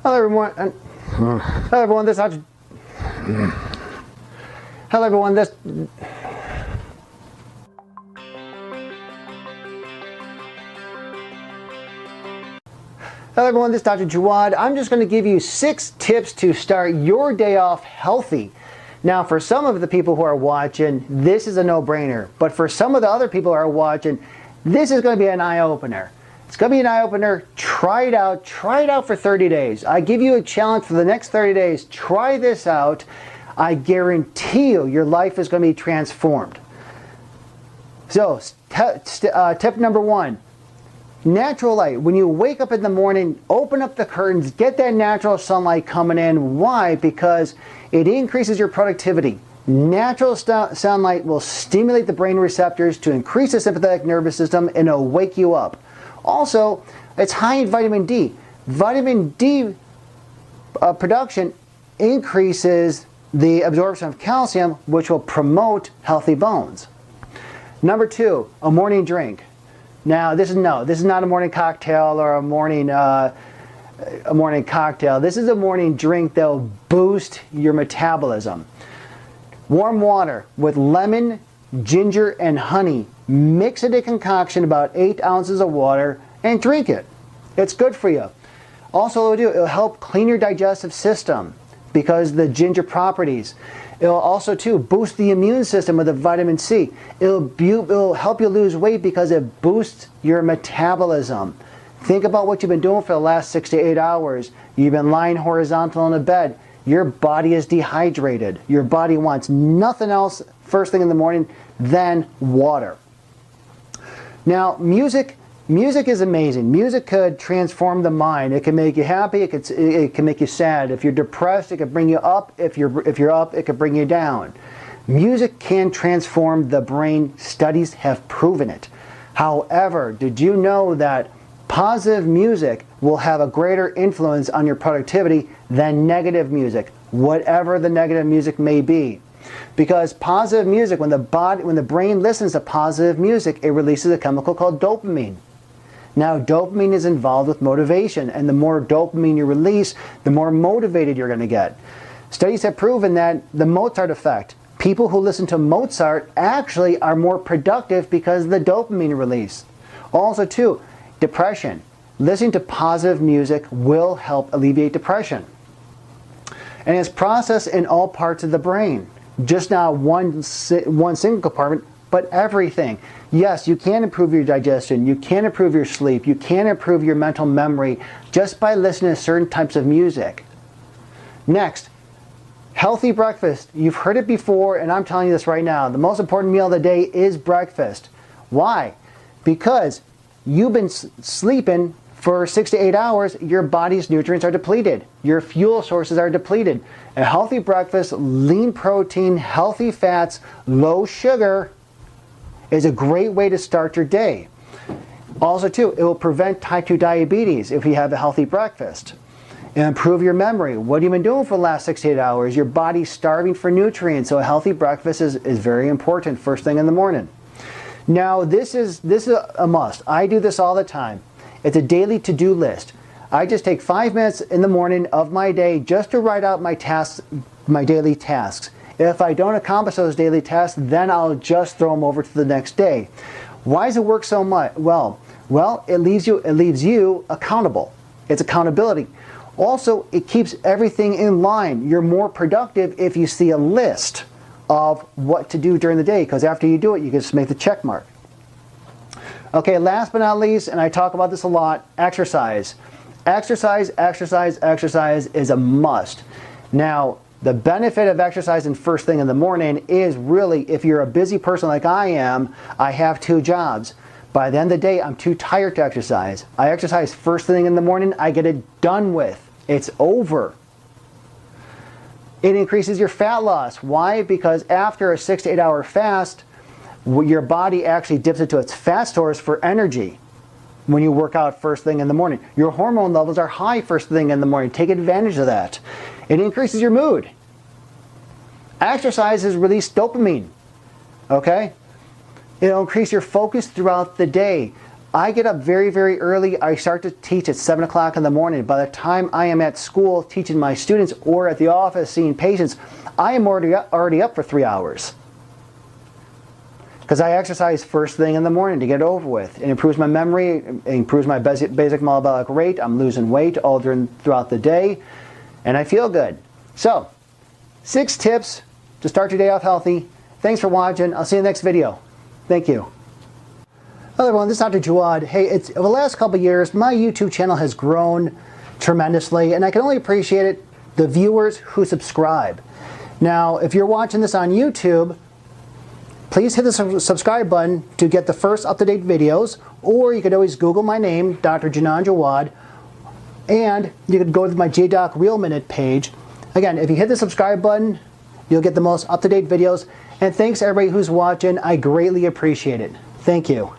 Hello everyone. Hello everyone. Hello everyone. Hello everyone. This is Dr. Jawad. I'm just going to give you 6 tips to start your day off healthy. Now, for some of the people who are watching, this is a no-brainer. But for some of the other people who are watching, this is going to be an eye-opener. It's going to be an eye-opener. Try it out. Try it out for 30 days. I give you a challenge for the next 30 days. Try this out. I guarantee you your life is going to be transformed. So, tip number 1. Natural light. When you wake up in the morning, open up the curtains, get that natural sunlight coming in. Why? Because it increases your productivity. Natural sunlight will stimulate the brain receptors to increase the sympathetic nervous system and it'll wake you up. Also, it's high in vitamin D. Vitamin D production increases the absorption of calcium, which will promote healthy bones. Number 2, a morning drink. Now, this is not a morning cocktail or a morning cocktail. This is a morning drink that will boost your metabolism. Warm water with lemon, ginger, and honey. Mix it in a concoction, about 8 ounces of water, and drink it. It's good for you. Also, it'll help clean your digestive system because the ginger properties. It'll also, too, boost the immune system with the vitamin C. It'll help you lose weight because it boosts your metabolism. Think about what you've been doing for the last 6 to 8 hours. You've been lying horizontal in a bed. Your body is dehydrated. Your body wants nothing else first thing in the morning than water. Now, music is amazing. Music could transform the mind. It can make you happy. It can make you sad. If you're depressed, it could bring you up. If you're up, it could bring you down. Music can transform the brain. Studies have proven it. However, did you know that positive music will have a greater influence on your productivity than negative music, whatever the negative music may be? Because positive music, when the brain listens to positive music, it releases a chemical called dopamine. Now, dopamine is involved with motivation, and the more dopamine you release, the more motivated you're going to get. Studies have proven that the Mozart effect, people who listen to Mozart actually are more productive because of the dopamine release. Also, too, depression. Listening to positive music will help alleviate depression. And it's processed in all parts of the brain. Just not one single compartment, but everything. Yes, you can improve your digestion, you can improve your sleep, you can improve your mental memory just by listening to certain types of music. Next, healthy breakfast. You've heard it before, and I'm telling you this right now. The most important meal of the day is breakfast. Why? Because you've been sleeping for 6 to 8 hours, your body's nutrients are depleted. Your fuel sources are depleted. A healthy breakfast, lean protein, healthy fats, low sugar is a great way to start your day. Also, too, it will prevent type 2 diabetes if you have a healthy breakfast. And improve your memory. What have you been doing for the last 6 to 8 hours? Your body's starving for nutrients, so a healthy breakfast is very important first thing in the morning. Now, this is a must. I do this all the time. It's a daily to-do list. I just take 5 minutes in the morning of my day just to write out my tasks, my daily tasks. If I don't accomplish those daily tasks, then I'll just throw them over to the next day. Why does it work so much? Well, it leaves you accountable. It's accountability. Also, it keeps everything in line. You're more productive if you see a list of what to do during the day, because after you do it, you can just make the check mark. Okay, last but not least, and I talk about this a lot, exercise. Exercise is a must. Now, the benefit of exercising first thing in the morning is really, if you're a busy person like I am, I have 2 jobs. By the end of the day, I'm too tired to exercise. I exercise first thing in the morning, I get it done with. It's over. It increases your fat loss. Why? Because after a 6 to 8 hour fast, your body actually dips into its fat stores for energy when you work out first thing in the morning. Your hormone levels are high first thing in the morning. Take advantage of that. It increases your mood. Exercise has released dopamine. Okay? It'll increase your focus throughout the day. I get up very, very early. I start to teach at 7 o'clock in the morning. By the time I am at school teaching my students or at the office seeing patients, I am already up for 3 hours. Because I exercise first thing in the morning to get it over with. It improves my memory, it improves my basic metabolic rate. I'm losing weight all throughout the day, and I feel good. So, 6 tips to start your day off healthy. Thanks for watching. I'll see you in the next video. Thank you. Hello everyone, this is Dr. Jawad. Hey, over the last couple of years, my YouTube channel has grown tremendously, and I can only appreciate it, the viewers who subscribe. Now, if you're watching this on YouTube, please hit the subscribe button to get the first up-to-date videos, or you could always Google my name, Dr. Janan Jawad, and you could go to my JDoc Real Minute page. Again, if you hit the subscribe button, you'll get the most up-to-date videos, and thanks to everybody who's watching. I greatly appreciate it. Thank you.